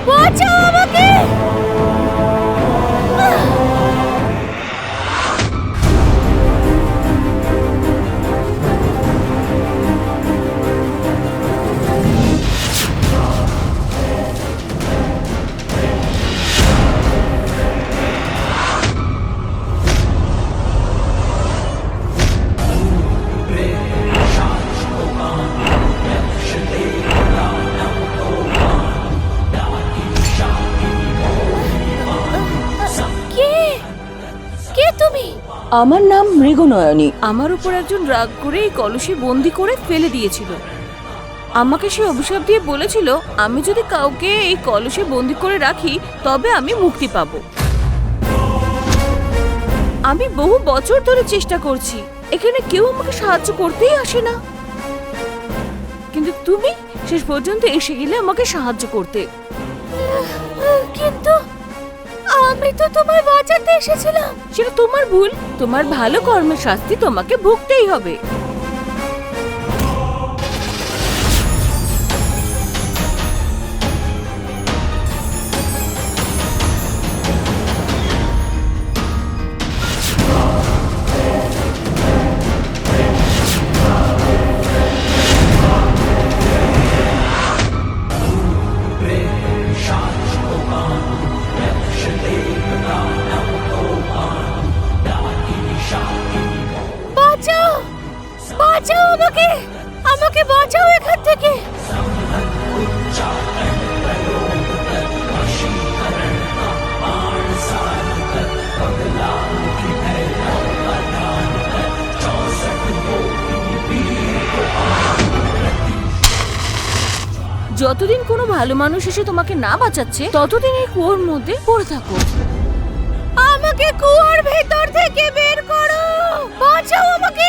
বাঁচাও আমাকে। আমার নাম মৃগনয়নী। আমার উপর একজন রাগ করে এই কলসে বন্দি করে ফেলে দিয়েছিল। আমাকে সে অভিশাপ দিয়ে বলেছিল আমি যদি কাউকে এই কলসে বন্দি করে রাখি তবে আমি মুক্তি পাবো। আমি বহু বছর ধরে চেষ্টা করছি, এখানে কেউ আমাকে সাহায্য করতেই আসে না, কিন্তু তুমি শেষ পর্যন্ত এসে গেলে আমাকে সাহায্য করতে। কিন্তু আমি তো তোমায় বাঁচাতে এসেছিলাম। সেটা তোমার ভুল। তোমার ভালো কর্মের শাস্তি তোমাকে ভুগতেই হবে। বাঁচাও আমাকে, আমাকে বাঁচাও এখান থেকে। যতদিন কোনো ভালো মানুষ এসে তোমাকে না বাঁচাচ্ছে ততদিন এই কুয়োর মধ্যে পড়ে থাকো। আমাকে কুয়োর ভেতর থেকে বের করো, বাঁচাও আমাকে।